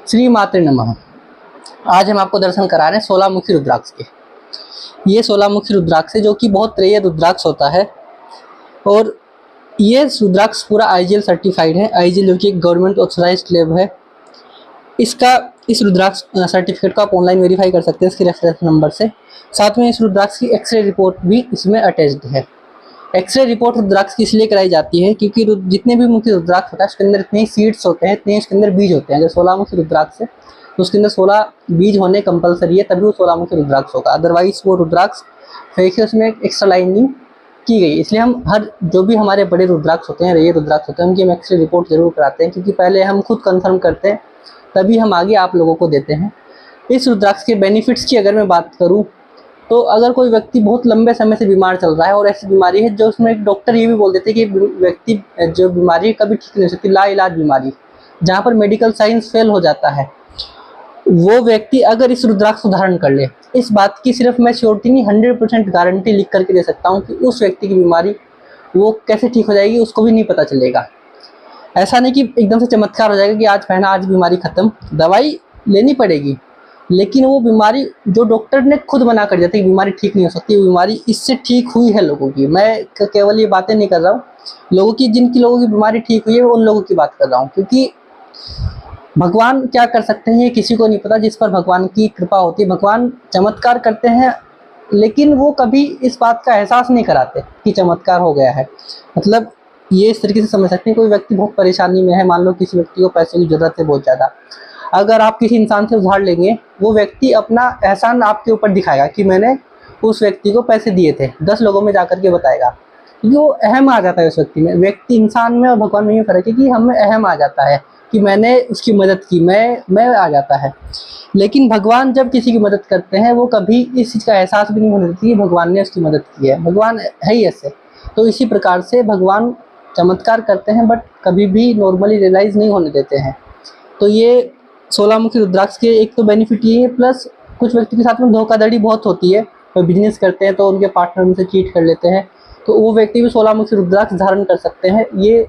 श्री मात्रे नमः। आज हम आपको दर्शन करा रहे हैं 16 मुखी रुद्राक्ष के। ये 16 मुखी रुद्राक्ष है जो कि बहुत रेयर रुद्राक्ष होता है और ये रुद्राक्ष पूरा IGL सर्टिफाइड है। IGL जो कि एक गवर्नमेंट ऑथराइज्ड लैब है। इस रुद्राक्ष सर्टिफिकेट को आप ऑनलाइन वेरीफाई कर सकते हैं इसके रेफरेंस नंबर से। साथ में इस रुद्राक्ष की एक्सरे रिपोर्ट भी इसमें अटैच्ड है। एक्सरे रिपोर्ट रुद्राक्ष की इसलिए कराई जाती है क्योंकि जितने भी मुखी रुद्राक्ष होता है उसके अंदर इतने ही सीड्स होते हैं, इतने उसके अंदर बीज होते हैं। अगर 16 मुखी रुद्राक्ष है तो उसके अंदर 16 बीज होने कंपलसरी है, तभी वो 16 मुखी रुद्राक्ष होगा। अदरवाइज वो रुद्राक्ष फेक है, उसमें एक्स्ट्रा लाइनिंग की गई। इसलिए हम हर जो भी हमारे बड़े रुद्राक्ष होते हैं, ये रुद्राक्ष होते हैं, उनकी हम एक्सरे रिपोर्ट जरूर कराते हैं क्योंकि पहले हम खुद कंफर्म करते हैं तभी हम आगे आप लोगों को देते हैं। इस रुद्राक्ष के बेनिफिट्स की अगर मैं बात करूँ तो अगर कोई व्यक्ति बहुत लंबे समय से बीमार चल रहा है और ऐसी बीमारी है जो उसमें एक डॉक्टर ये भी बोल देते हैं कि व्यक्ति जो बीमारी है कभी ठीक नहीं हो सकती, लाइलाज बीमारी, जहाँ पर मेडिकल साइंस फेल हो जाता है, वो व्यक्ति अगर इस रुद्राक्ष को धारण कर ले, इस बात की सिर्फ मैं श्योरिटी नहीं 100% गारंटी लिख करके दे सकता हूँ कि उस व्यक्ति की बीमारी वो कैसे ठीक हो जाएगी उसको भी नहीं पता चलेगा। ऐसा नहीं कि एकदम से चमत्कार हो जाएगा कि आज पहना आज बीमारी खत्म। दवाई लेनी पड़ेगी लेकिन वो बीमारी जो डॉक्टर ने खुद मना कर दिया था कि बीमारी ठीक नहीं हो सकती, वो बीमारी इससे ठीक हुई है लोगों की। मैं केवल ये बातें नहीं कर रहा हूँ लोगों की, जिनकी लोगों की बीमारी ठीक हुई है उन लोगों की बात कर रहा हूँ। क्योंकि भगवान क्या कर सकते हैं ये किसी को नहीं पता, जिस पर भगवान की कृपा होती है। भगवान चमत्कार करते हैं लेकिन वो कभी इस बात का एहसास नहीं कराते कि चमत्कार हो गया है। मतलब ये इस तरीके से समझ सकते हैं, कोई व्यक्ति बहुत परेशानी में है, मान लो किसी व्यक्ति को पैसे की जरूरत है बहुत ज़्यादा, अगर आप किसी इंसान से उधार लेंगे वो व्यक्ति अपना एहसान आपके ऊपर दिखाएगा कि मैंने उस व्यक्ति को पैसे दिए थे, 10 लोगों में जाकर के बताएगा, क्योंकि वो अहम आ जाता है उस व्यक्ति में। व्यक्ति इंसान में और भगवान में ये फर्क है कि हमें अहम आ जाता है कि मैंने उसकी मदद की, मैं आ जाता है। लेकिन भगवान जब किसी की मदद करते हैं वो कभी इस चीज़ का एहसास भी नहीं होने देती कि भगवान ने उसकी मदद की है। भगवान है ही ऐसे। तो इसी प्रकार से भगवान चमत्कार करते हैं बट कभी भी नॉर्मली रियलाइज़ नहीं होने देते हैं। तो ये 16 मुखी रुद्राक्ष के एक तो बेनिफिट ये है, प्लस कुछ व्यक्ति के साथ में धोखाधड़ी बहुत होती है। वो बिजनेस करते हैं तो उनके पार्टनर उनसे चीट कर लेते हैं, तो वो व्यक्ति भी 16 मुखी रुद्राक्ष धारण कर सकते हैं। ये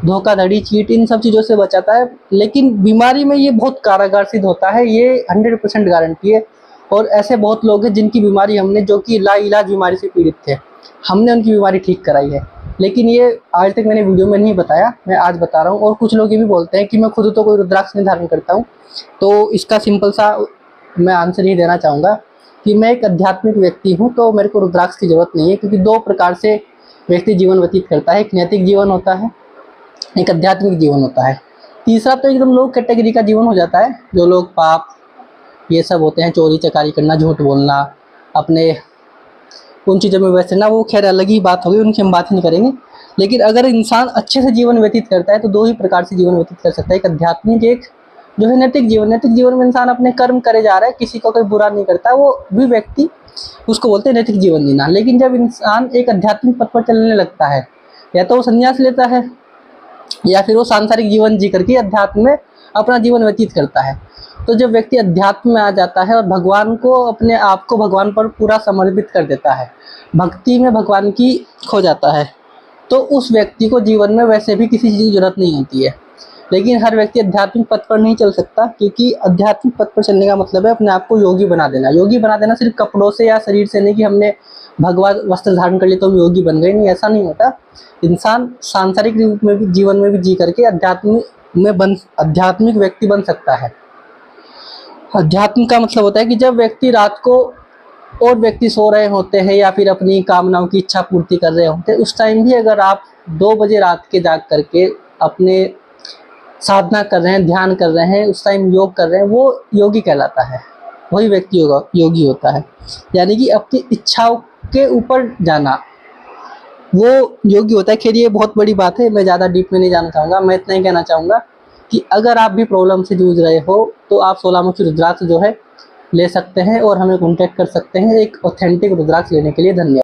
धोखाधड़ी, चीट, इन सब चीज़ों से बचाता है। लेकिन बीमारी में ये बहुत कारागार सिद्ध होता है, ये 100% गारंटी है। और ऐसे बहुत लोग हैं जिनकी बीमारी हमने, जो कि लाइलाज बीमारी से पीड़ित थे, हमने उनकी बीमारी ठीक कराई है। लेकिन ये आज तक मैंने वीडियो में नहीं बताया, मैं आज बता रहा हूँ। और कुछ लोग ये भी बोलते हैं कि मैं खुद तो कोई रुद्राक्ष नहीं धारण करता हूँ, तो इसका सिंपल सा मैं आंसर ही देना चाहूँगा कि मैं एक आध्यात्मिक व्यक्ति हूँ, तो मेरे को रुद्राक्ष की ज़रूरत नहीं है। क्योंकि 2 प्रकार से व्यक्ति जीवन व्यतीत करता है, एक नैतिक जीवन होता है, एक आध्यात्मिक जीवन होता है। तीसरा तो एकदम लोग कैटेगरी का जीवन हो जाता है, जो लोग पाप ये सब होते हैं, चोरी चकारी करना, झूठ बोलना, अपने उन चीज़ों में वैसे ना, वो खैर अलग ही बात होगी, उनकी हम बात ही नहीं करेंगे। लेकिन अगर इंसान अच्छे से जीवन व्यतीत करता है तो 2 ही प्रकार से जीवन व्यतीत कर सकता है, एक आध्यात्मिक, एक जो है नैतिक जीवन। नैतिक जीवन में इंसान अपने कर्म करे जा रहा है, किसी को कोई बुरा नहीं करता, वो भी व्यक्ति, उसको बोलते हैं नैतिक जीवन जीना। लेकिन जब इंसान एक आध्यात्मिक पथ पर चलने लगता है, या तो वो संन्यास लेता है या फिर वो सांसारिक जीवन जी करके अध्यात्म में अपना जीवन व्यतीत करता है। तो जब व्यक्ति अध्यात्म में आ जाता है और भगवान को, अपने आप को भगवान पर पूरा समर्पित कर देता है, भक्ति में भगवान की खो जाता है, तो उस व्यक्ति को जीवन में वैसे भी किसी चीज़ की जरूरत नहीं होती है। लेकिन हर व्यक्ति आध्यात्मिक पथ पर नहीं चल सकता, क्योंकि आध्यात्मिक पथ पर चलने का मतलब है अपने आप को योगी बना देना। योगी बना देना सिर्फ कपड़ों से या शरीर से नहीं कि हमने भगवा वस्त्र धारण कर लिए तो हम योगी बन गए, नहीं, ऐसा नहीं होता। इंसान सांसारिक रूप में भी, जीवन में भी जी करके आध्यात्मिक व्यक्ति बन सकता है। अध्यात्म का मतलब होता है कि जब व्यक्ति रात को और व्यक्ति सो रहे होते हैं या फिर अपनी कामनाओं की इच्छा पूर्ति कर रहे होते हैं, उस टाइम भी अगर आप 2 बजे रात के जाग करके अपने साधना कर रहे हैं, ध्यान कर रहे हैं, उस टाइम योग कर रहे हैं, वो योगी कहलाता है। वही व्यक्ति योगी होता है। यानी कि अपनी इच्छाओं के ऊपर जाना, वो योगी होता है। खैर ये बहुत बड़ी बात है, मैं ज़्यादा डीप में नहीं जाना चाहूँगा। मैं इतना ही कहना चाहूँगा कि अगर आप भी प्रॉब्लम से जूझ रहे हो तो आप 16 मुखी रुद्राक्ष जो है ले सकते हैं और हमें कॉन्टैक्ट कर सकते हैं एक ऑथेंटिक रुद्राक्ष लेने के लिए। धन्यवाद।